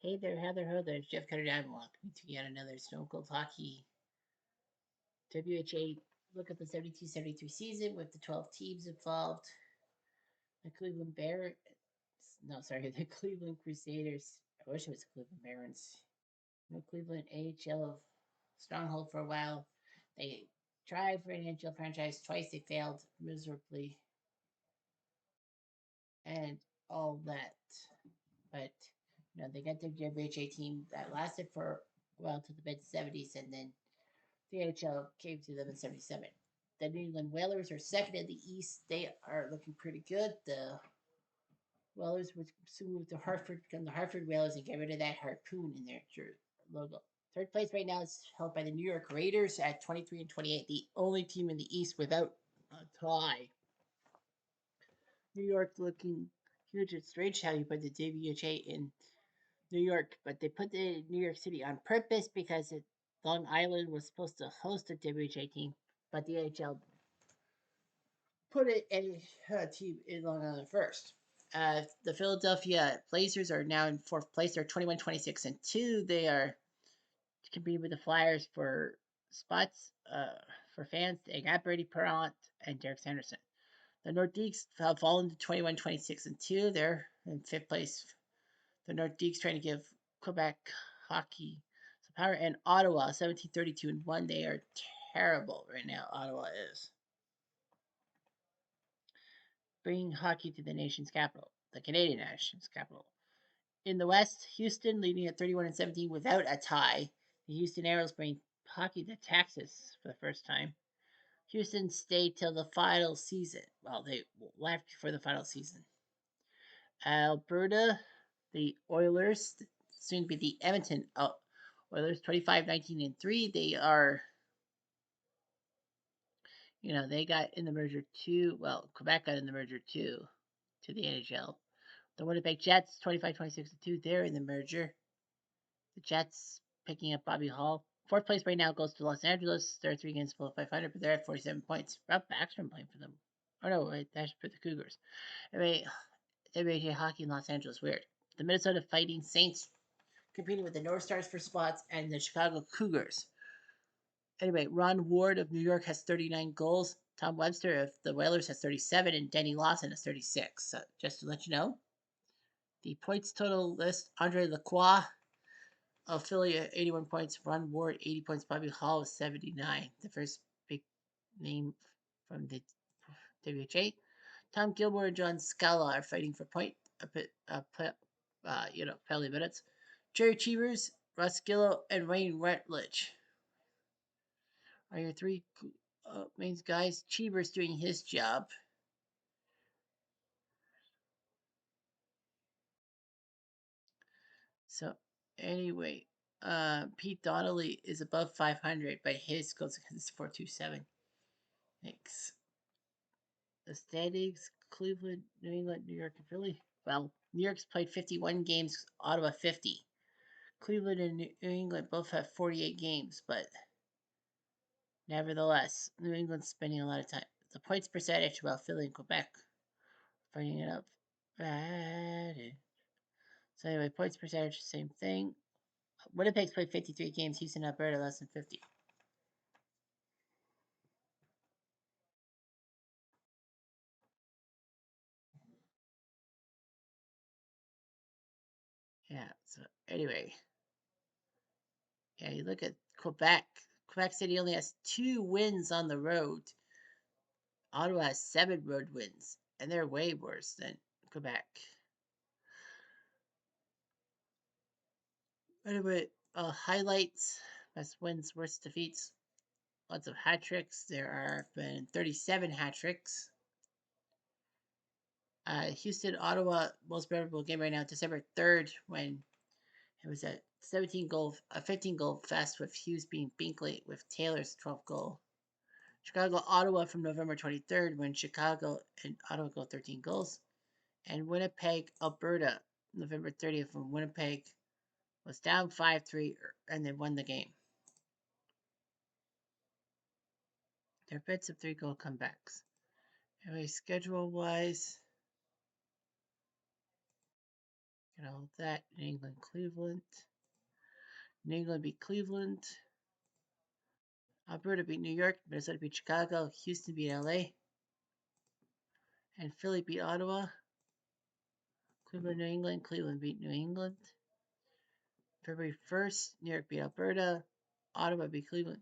Hey there, Heather Ho, there's Jeff Cutter Down. Welcome to yet another Stone Cold Hockey WHA look at the 72-73 season with the 12 teams involved. The Cleveland Bears, no, sorry, the Cleveland Crusaders. I wish it was Cleveland Barons. No, Cleveland AHL stronghold for a while. They tried for an NHL franchise twice, they failed miserably, and all that. But they got their WHA team that lasted for well to the mid 70s, and then the NHL came to them in 77. The New England Whalers are second in the East. They are looking pretty good. The Whalers would soon move to Hartford, become the Hartford Whalers, and get rid of that harpoon in their logo. Third place right now is held by the New York Raiders at 23 and 28, the only team in the East without a tie. New York looking huge. It's strange how you put the WHA in New York, but they put the New York City on purpose because Long Island was supposed to host a WHA team, but the AHL put it a team in Long Island first. The Philadelphia Blazers are now in fourth place. They're 21, 26, and 2. They are competing with the Flyers for spots for fans. They got Brady Perrant and Derek Sanderson. The Nordiques have fallen to 21, 26, and 2. They're in fifth place. The Nordiques trying to give Quebec hockey some power. And Ottawa, 17, 32, and 1. They are terrible right now. Ottawa is bringing hockey to the nation's capital, the Canadian nation's capital. In the West, Houston leading at 31 and 17 without a tie. The Houston Aeros bring hockey to Texas for the first time. Houston stayed till the final season. Well, they left for the final season. Alberta, the Oilers, soon to be the Edmonton Oilers, 25, 19, and 3. They are, they got in the merger too. Well, Quebec got in the merger too to the NHL. The Winnipeg Jets, 25, 26, and 2. They're in the merger. The Jets picking up Bobby Hall. Fourth place right now goes to Los Angeles. They're 3 games below 500, but they're at 47 points. Rob Backstrom playing for them. Oh no, wait, that's for the Cougars. Anyway, WHA hockey in Los Angeles, weird. The Minnesota Fighting Saints competing with the North Stars for spots and the Chicago Cougars. Anyway, Ron Ward of New York has 39 goals. Tom Webster of the Whalers has 37, and Denny Lawson has 36. So just to let you know, the points total list: Andre Lacroix of Philly at 81 points, Ron Ward 80 points, Bobby Hall with 79. The first big name from the WHA. Tom Gilmore and John Scala are fighting for penalty minutes. Jerry Cheevers, Russ Gillow, and Wayne Rutledge are your three main guys. Cheevers doing his job. So anyway, Pete Donnelly is above 500, but his goes against 427. Thanks. The standings: Cleveland, New England, New York, and Philly. Well, New York's played 51 games, Ottawa 50. Cleveland and New England both have 48 games, but nevertheless, New England's spending a lot of time. The points percentage, while Philly and Quebec fighting it up. So anyway, points percentage, same thing. Winnipeg's played 53 games. Houston, Alberta, less than 50. Yeah. So anyway, yeah, you look at Quebec. Quebec City only has 2 wins on the road. Ottawa has 7 road wins, and they're way worse than Quebec. Anyway, highlights: best wins, worst defeats. Lots of hat tricks. There have been 37 hat tricks. Houston, Ottawa, most memorable game right now, December 3rd, when it was a 15 goal fest with Hughes being Binkley with Taylor's 12th goal. Chicago, Ottawa from November 23rd, when Chicago and Ottawa go 13 goals. And Winnipeg, Alberta, November 30th, when Winnipeg was down 5-3 and they won the game. There have been some 3-goal comebacks. Anyway, schedule wise, You know that. New England, Cleveland. New England beat Cleveland. Alberta beat New York. Minnesota beat Chicago. Houston beat LA. And Philly beat Ottawa. Cleveland, New England. Cleveland beat New England. February 1st, New York beat Alberta. Ottawa beat Cleveland.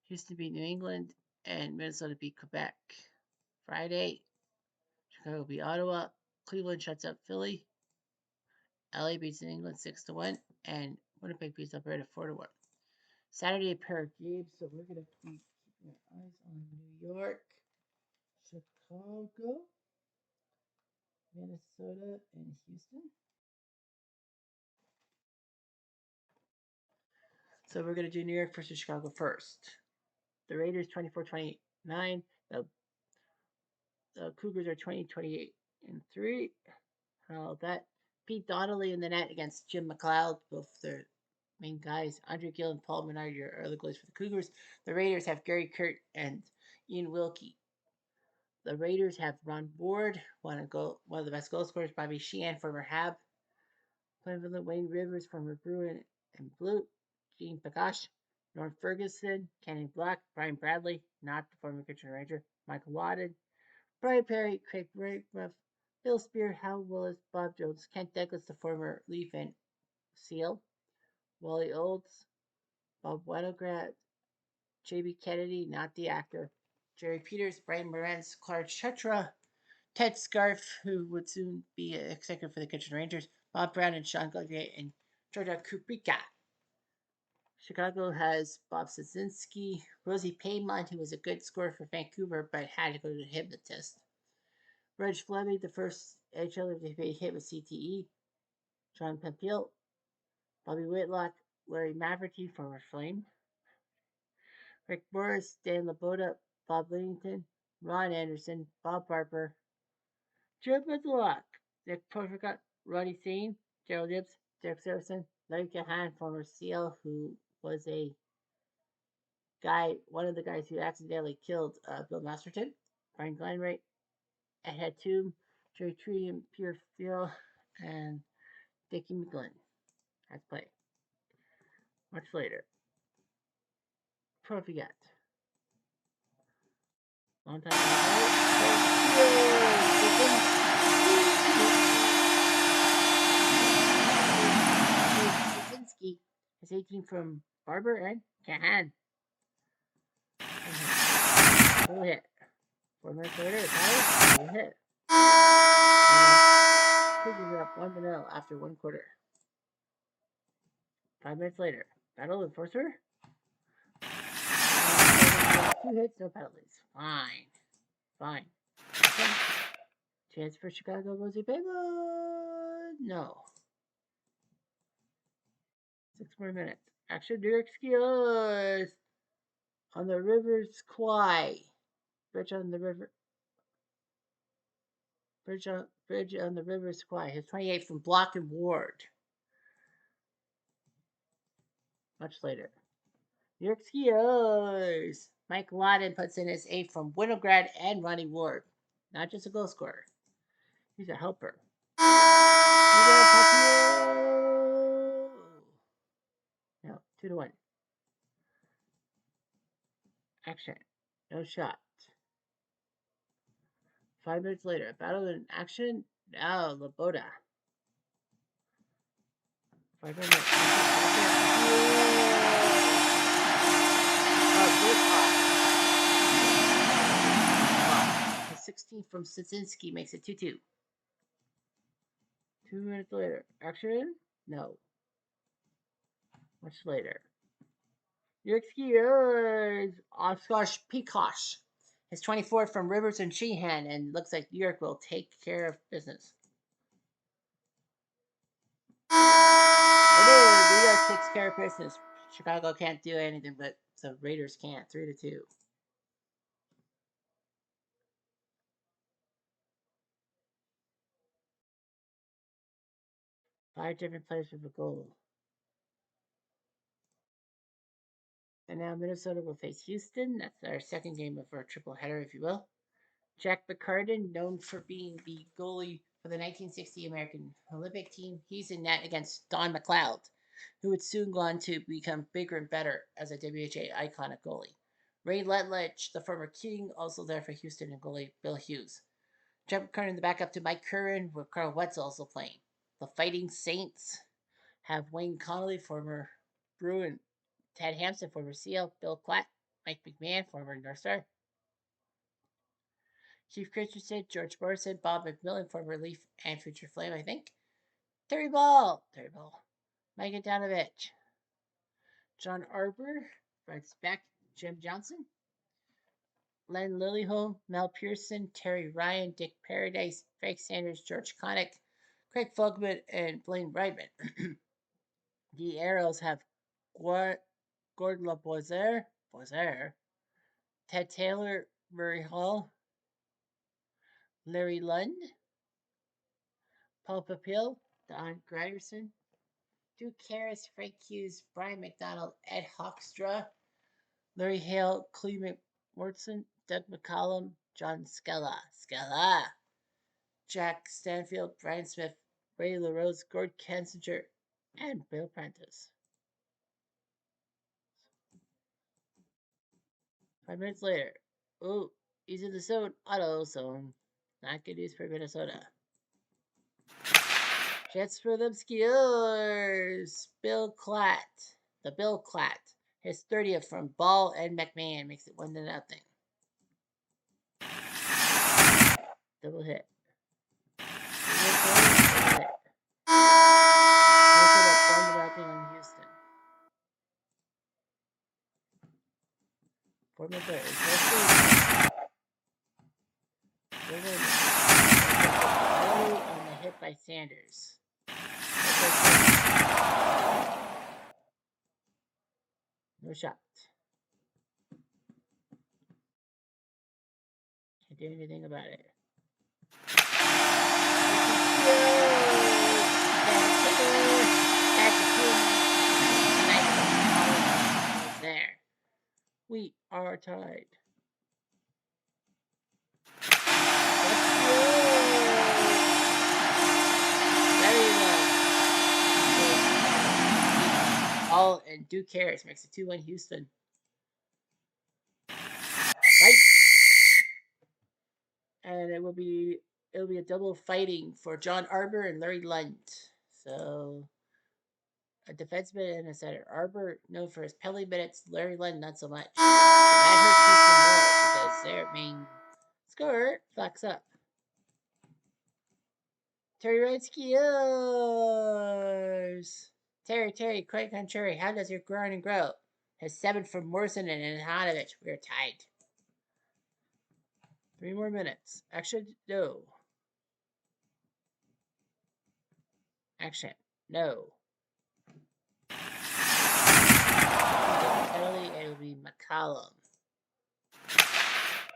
Houston beat New England. And Minnesota beat Quebec. Friday, Chicago beat Ottawa. Cleveland shuts up Philly. LA beats New England 6-1. And Winnipeg beats Alberta 4-1. Saturday, a pair of games, so we're going to be keeping our eyes on New York, Chicago, Minnesota, and Houston. So we're going to do New York versus Chicago first. The Raiders 24-29. The Cougars are 20-28-3. How that Pete Donnelly in the net against Jim McLeod, both their main guys. Andre Gill and Paul Menard are the goalies for the Cougars. The Raiders have Gary Kurt and Ian Wilkie. The Raiders have Ron Ward, one of the best goal scorers, Bobby Sheehan, former Hab, Cleveland, Wayne Rivers, former Bruin and Blue, Gene Pagash, Norm Ferguson, Kenny Black, Brian Bradley, not the former Kitchener Ranger, Michael Wadden, Brian Perry, Craig Brakeruff, Bill Spear, Hal Willis, Bob Jones, Kent Douglas, the former Leaf and Seal, Wally Olds, Bob Winograd, J.B. Kennedy, not the actor, Jerry Peters, Brian Morenz, Clark Chetra, Ted Scarf, who would soon be an executive for the Kitchen Rangers, Bob Brown and Sean Gauthier, and Georgia Kuprika. Chicago has Bob Szynski, Rosie Paymont, who was a good scorer for Vancouver but had to go to the hypnotist. Reg Fleming, the first HLer to be hit with CTE. John Pempil, Bobby Whitlock, Larry Mafferty, former Flame. Rick Morris, Dan Laboda, Bob Liddington, Ron Anderson, Bob Barber, Joe Bezalak, Nick Porficott, Ronnie Sane, Gerald Gibbs, Derek Saracen, Larry Cahan, former SEAL, who was one of the guys who accidentally killed Bill Masterton, Brian Glenwright, Ed Hatum, Jerry Tree, and Pierre Phil, and Dickie McGlynn has played. Much later. Porficott. Long time Kaczynski is 18 from Barber and Cahan. Full hit. 4 minutes later, full hit. Cougars are up 1-0 after 1 quarter. 5 minutes later, battle enforcer. 2 hits, no penalties. Fine. Chance for Chicago, Rosie Payment. No. 6 more minutes. Action, New York Skiers on the River's Kwai. Bridge on the River's Kwai. His 28 from Block and Ward. Much later. New York Skiers. Mike Lawton puts in his 8 from Winograd and Ronnie Ward. Not just a goal scorer. He's a helper. No, 2-1. Action. No shot. 5 minutes later, battle in action. Now, Laboda. 5 minutes. The 16th from Szynski makes it 2-2. 2 minutes later, action. No. Much later. New York Skiers. Oscar Pikosh. His 24 from Rivers and Sheehan, and looks like New York will take care of business. It is. New York takes care of business. Chicago can't do anything, but the Raiders can't. 3-2. 5 different players with a goal. And now Minnesota will face Houston. That's our second game of our triple header, if you will. Jack McCartan, known for being the goalie for the 1960 American Olympic team. He's in net against Don McLeod, who would soon go on to become bigger and better as a WHA iconic goalie. Ray Letledge, the former King, also there for Houston, and goalie Bill Hughes. Jump Curran in the backup to Mike Curran, with Carl Wetzel also playing. The Fighting Saints have Wayne Connolly, former Bruin, Ted Hampson, former SEAL, Bill Klatt, Mike McMahon, former North Star, Chief Christensen, George Morrison, Bob McMillan, former Leaf and future Flame, I think. Terry Ball, Mike Adanovich, John Arbor, Fred Speck, Jim Johnson, Len Lillyholm, Mel Pearson, Terry Ryan, Dick Paradise, Frank Sanders, George Connick, Craig Fogman, and Blaine Reitman. The Arrows have Gordon LaBoisiere, Ted Taylor, Murray Hall, Larry Lund, Paul Papil, Don Gryerson, Duke Harris, Frank Hughes, Brian McDonald, Ed Hawkstra, Larry Hale, Clement Mortson, Doug McCollum, John Scala, Jack Stanfield, Brian Smith, Ray LaRose, Gord Kensinger, and Bill Prentice. 5 minutes later, ooh, he's in the zone, auto zone. Not good news for Minnesota. Jets for them skiers. Bill Klatt. His 30th from Ball and McMahon makes it 1-0. Double hit. Double hit. Makes it up 1-0 on Houston. 4 minutes later. Early on the hit by Sanders. No shot. Can't do anything about it. There. We are tied. All and Duke Harris makes it 2-1 Houston. Fight. And it'll be a double fighting for John Arbor and Larry Lund. So a defenseman and a center. Arbor known for his penalty minutes, Larry Lund not so much. So that hurts Houston more because their main scorer fucks up. Terry Ryan skiers. Terry, quite contrary. How does your growing and grow? Has 7 from Morrison and Adanovich. We're tied. 3 more minutes. Action, no. Action, no. Penalty, it'll be McCollum.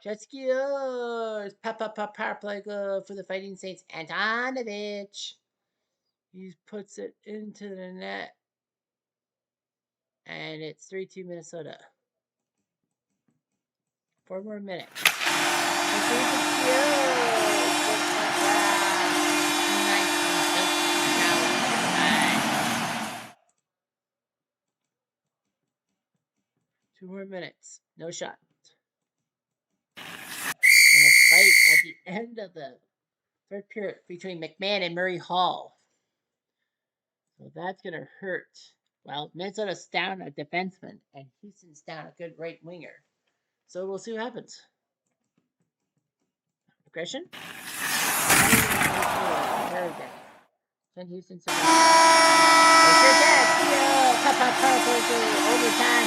Jet skiers. Power play go for the Fighting Saints. Adanovich. He puts it into the net. And it's 3-2 Minnesota. 4 more minutes. 2 more minutes. No shot. And a fight at the end of the third period between McMahon and Murray Hall. So that's going to hurt. Well, Minnesota's down a defenseman, and Houston's down a good right winger. So we'll see what happens. Aggression? Can Houston survive? Overtime,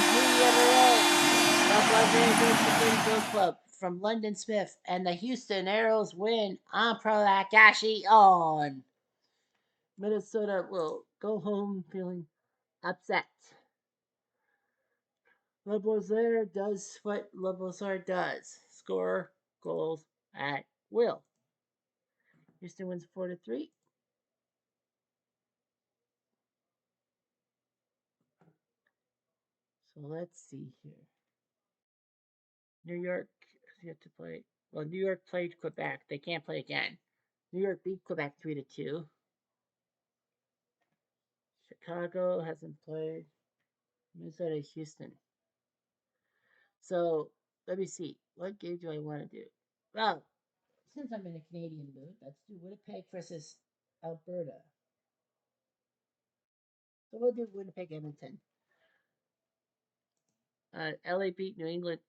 Club from London Smith, and the Houston Arrows win on Prolakashi on. Minnesota will go home feeling upset. LeBoisiere does what LeBoisiere does: score goals at will. Houston wins 4-3. So let's see here. New York has yet to play. Well, New York played Quebec. They can't play again. New York beat Quebec 3-2. Chicago hasn't played. Minnesota, Houston. So let me see. What game do I want to do? Well, since I'm in a Canadian mood, let's do Winnipeg versus Alberta. So we'll do Winnipeg Edmonton. LA beat New England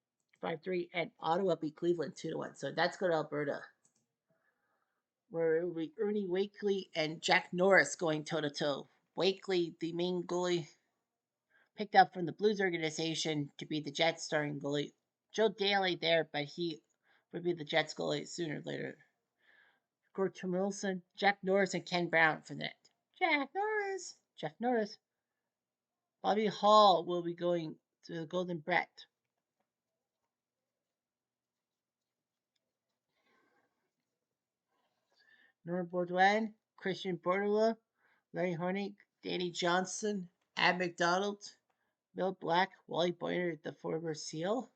5-3, and Ottawa beat Cleveland 2-1. So that's good, Alberta. Where it will be Ernie Wakely and Jack Norris going toe to toe. Wakely, the main goalie, picked up from the Blues organization to be the Jets starting goalie. Joe Daly there, but he would be the Jets goalie sooner or later. Gord Wilson, Jack Norris, and Ken Brown for the net. Jeff Norris. Bobby Hall will be going to the Golden Brett. Norm Bourdain, Christian Bordelot, Larry Hornick, Danny Johnson, Ab McDonald, Bill Black, Wally Boyer, the former SEAL,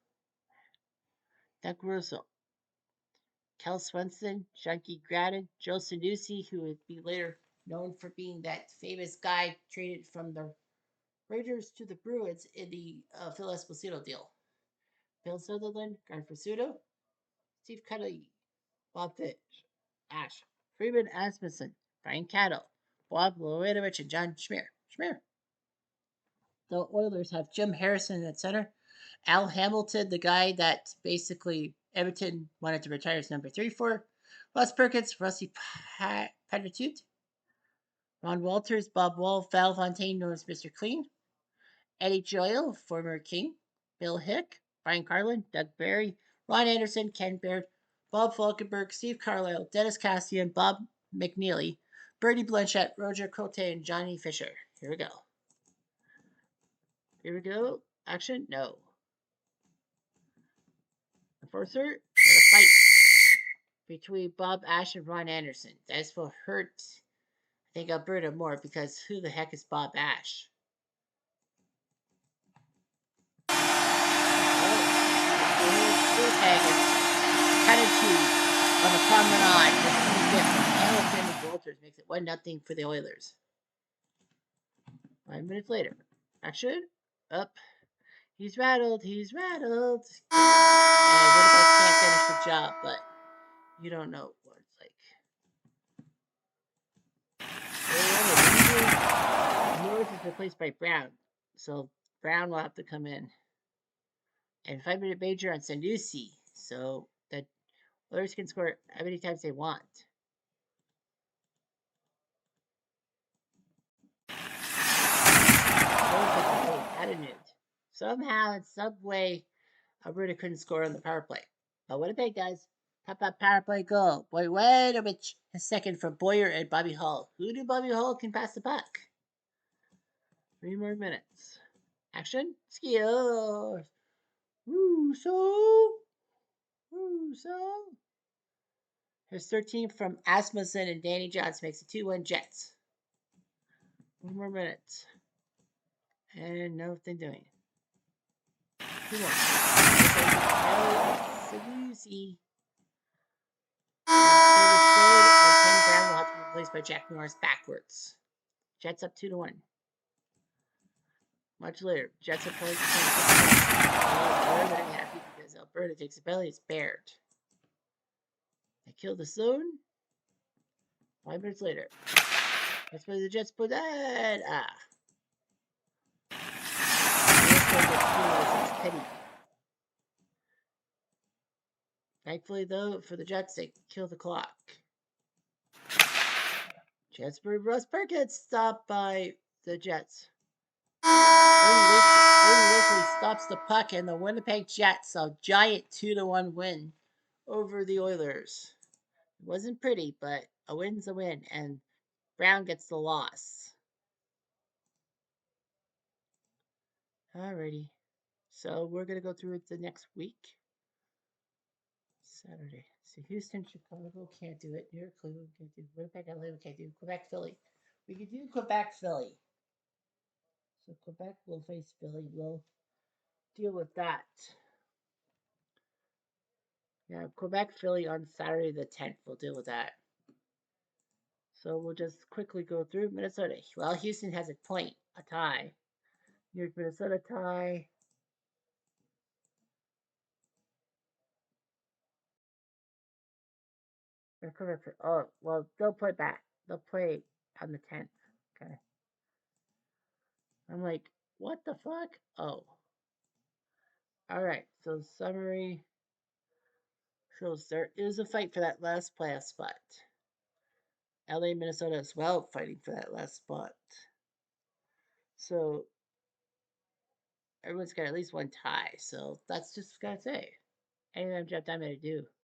Doug Russo, Kel Swenson, Junkie Gradden, Joe Sanusi, who would be later known for being that famous guy traded from the Raiders to the Bruins in the Phil Esposito deal. Bill Sutherland, Grant Pursuto, Steve Cudahy, Bob Fish, Ash, Freeman Asmussen, Brian Cattle, Bob Lowinovich, and John Schmier. The Oilers have Jim Harrison at center, Al Hamilton, the guy that basically Everton wanted to retire as number 3 for, Russ Perkins, Rusty Patitude, Ron Walters, Bob Wall, Val Fontaine, known as Mr. Clean, Eddie Joyle, former King, Bill Hick, Brian Carlin, Doug Barry, Ron Anderson, Ken Baird, Bob Falkenberg, Steve Carlisle, Dennis Cassian, Bob McNeely, Bertie Blanchette, Roger Cote, and Johnny Fisher. Here we go. Here we go. Action? No. Enforcer? Not a fight between Bob Ash and Ron Anderson. That's what hurt, I think, Alberta more because who the heck is Bob Ash? Winnipeg is kind of two on the promenade with 25th. Hamilton and Walters makes it 1-0 for the Oilers. 5 minutes later. Action. Up. He's rattled. He's rattled. And Winnipeg can't finish the job, but you don't know what it's like. Norris is replaced by Brown. So Brown will have to come in. And 5-minute major on Sanusi. So that Oilers can score how many times they want. Somehow, in some way, Alberta couldn't score on the power play. But Winnipeg does. Pop-up power play goal. Boywanovich is second for Boyer and Bobby Hull. Who knew Bobby Hull can pass the puck? 3 more minutes. Action. Skills. Russo. Here's 13 from Asmussen and Danny Johnson makes it 2-1 Jets. 1 more minute. And nothing doing. 2 more. Sanusi. And Ken Brown will have to be replaced by Jack Norris backwards. Jets up 2-1. Much later, Jets are points. Alberta happy because Alberta takes a belly. It's Baird. They kill the zone. 5 minutes later. That's where the Jets put that. Petty. Thankfully, though, for the Jets, they kill the clock. Jets for Russ Perkins stopped by the Jets. Ernie Wakely stops the puck, and the Winnipeg Jets a giant 2-1 win over the Oilers. It wasn't pretty, but a win's a win, and Brown gets the loss. Alrighty. So we're going to go through it the next week. Saturday. So Houston, Chicago can't do it. New York, Cleveland can't do it. Winnipeg, LA we can't do it. Quebec, Philly. We could do Quebec, Philly. So Quebec will face Philly. We'll deal with that. Yeah, Quebec, Philly on Saturday the 10th. We'll deal with that. So we'll just quickly go through Minnesota. Well, Houston has a point, a tie. New York, Minnesota tie. Oh, well, they'll play back. They'll play on the 10th. Okay. I'm like, what the fuck? Oh. All right. So summary shows there is a fight for that last playoff spot. LA, Minnesota as well fighting for that last spot. So everyone's got at least one tie. So that's just gotta say. Anything I'm Jeff Diamond to do.